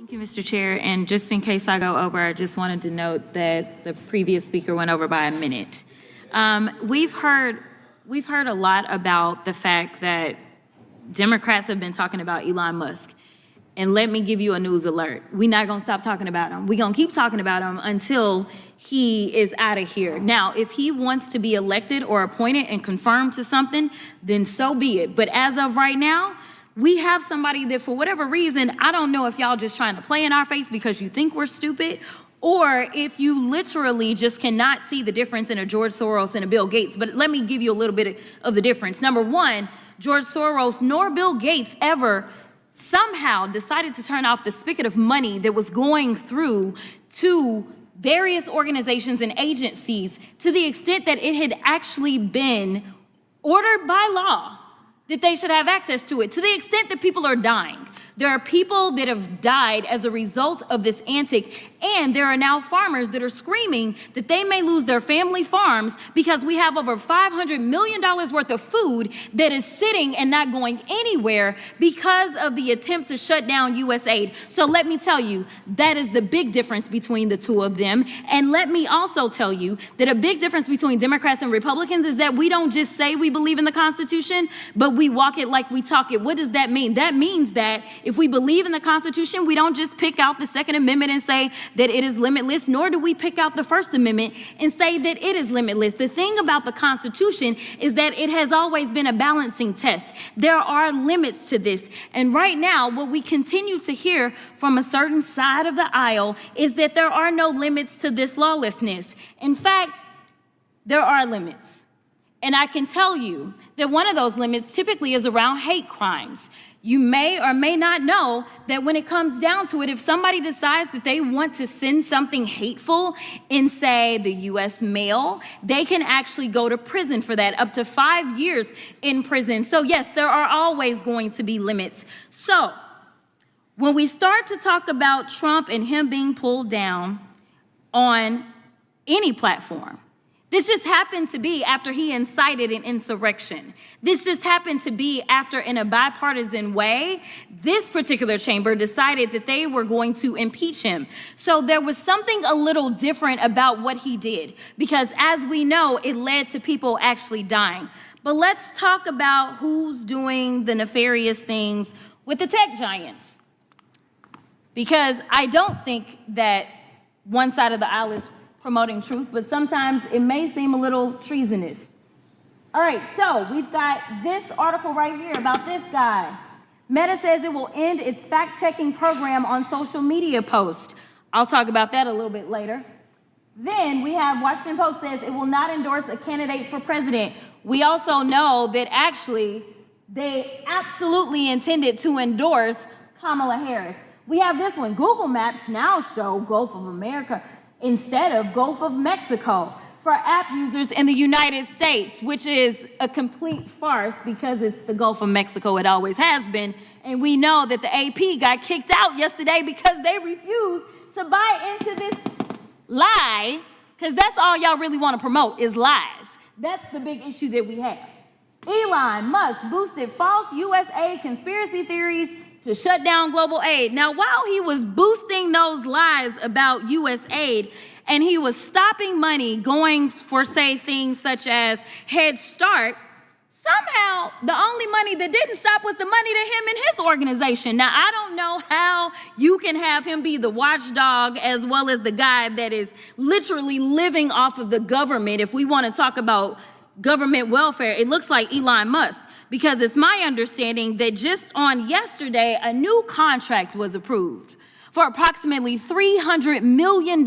Thank you, Mr. Chair. And just in case I go over, I just wanted to note that the previous speaker went over by a minute. We've heard a lot about the fact that Democrats have been talking about Elon Musk. And let me give you a news alert. We're not gonna stop talking about him. We're gonna keep talking about him until he is out of here. Now, if he wants to be elected or appointed and confirmed to something, then so be it. But as of right now, we have somebody that for whatever reason, I don't know if y'all just trying to play in our face because you think we're stupid, or if you literally just cannot see the difference in a George Soros and a Bill Gates. But let me give you a little bit of the difference. Number one, George Soros nor Bill Gates ever somehow decided to turn off the spigot of money that was going through to various organizations and agencies to the extent that it had actually been ordered by law that they should have access to it, to the extent that people are dying. There are people that have died as a result of this antic, and there are now farmers that are screaming that they may lose their family farms because we have over $500 million worth of food that is sitting and not going anywhere because of the attempt to shut down USAID. So let me tell you, that is the big difference between the two of them. And let me also tell you that a big difference between Democrats and Republicans is that we don't just say we believe in the Constitution, but we walk it like we talk it. What does that mean? That means that if we believe in the Constitution, we don't just pick out the Second Amendment and say that it is limitless, nor do we pick out the First Amendment and say that it is limitless. The thing about the Constitution is that it has always been a balancing test. There are limits to this. And right now, what we continue to hear from a certain side of the aisle is that there are no limits to this lawlessness. In fact, there are limits. And I can tell you that one of those limits typically is around hate crimes. You may or may not know that when it comes down to it, if somebody decides that they want to send something hateful in, say, the U.S. mail, they can actually go to prison for that, up to 5 years in prison. So yes, there are always going to be limits. So when we start to talk about Trump and him being pulled down on any platform, this just happened to be after he incited an insurrection. This just happened to be after, in a bipartisan way, this particular chamber decided that they were going to impeach him. So there was something a little different about what he did, because as we know, it led to people actually dying. But let's talk about who's doing the nefarious things with the tech giants. Because I don't think that one side of the aisle is promoting truth, but sometimes it may seem a little treasonous. All right, so we've got this article right here about this guy. Meta says it will end its fact-checking program on social media posts. I'll talk about that a little bit later. Then we have Washington Post says it will not endorse a candidate for president. We also know that actually they absolutely intended to endorse Kamala Harris. We have this one. Google Maps now show Gulf of America instead of Gulf of Mexico for app users in the United States, which is a complete farce because it's the Gulf of Mexico. It always has been. And we know that the AP got kicked out yesterday because they refused to buy into this lie, because that's all y'all really want to promote is lies. That's the big issue that we have. Elon Musk boosted false USAID conspiracy theories to shut down global aid. Now, while he was boosting those lies about USAID and he was stopping money going for, say, things such as Head Start, somehow the only money that didn't stop was the money to him and his organization. Now, I don't know how you can have him be the watchdog as well as the guy that is literally living off of the government. If we want to talk about government welfare, it looks like Elon Musk, because it's my understanding that just on yesterday, a new contract was approved for approximately $300 million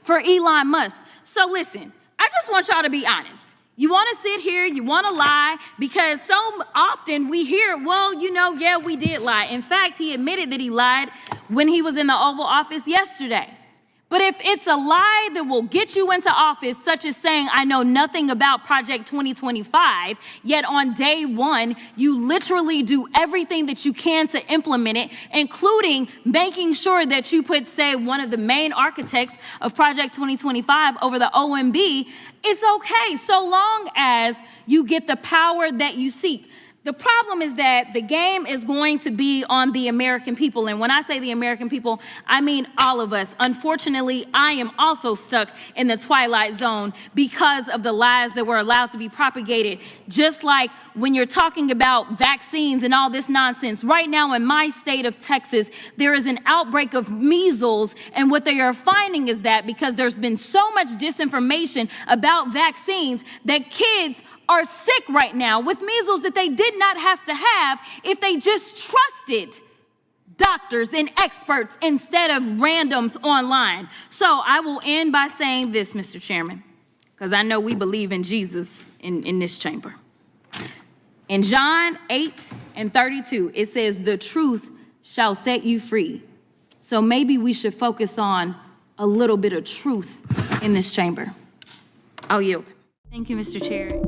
for Elon Musk. So listen, I just want y'all to be honest. You want to sit here, you want to lie, because so often we hear, well, you know, yeah, we did lie. In fact, he admitted that he lied when he was in the Oval Office yesterday. But if it's a lie that will get you into office, such as saying, I know nothing about Project 2025, yet on day one, you literally do everything that you can to implement it, including making sure that you put, say, one of the main architects of Project 2025 over the OMB, it's okay, so long as you get the power that you seek. The problem is that the game is going to be on the American people. And when I say the American people, I mean all of us. Unfortunately, I am also stuck in the twilight zone because of the lies that were allowed to be propagated. Just like when you're talking about vaccines and all this nonsense. Right now in my state of Texas, there is an outbreak of measles. And what they are finding is that because there's been so much disinformation about vaccines, that kids are sick right now with measles that they did not have to have if they just trusted doctors and experts instead of randoms online. So I will end by saying this, Mr. Chairman, because I know we believe in Jesus in this chamber. In John 8:32, it says, "The truth shall set you free." So maybe we should focus on a little bit of truth in this chamber. I'll yield. Thank you, Mr. Chair.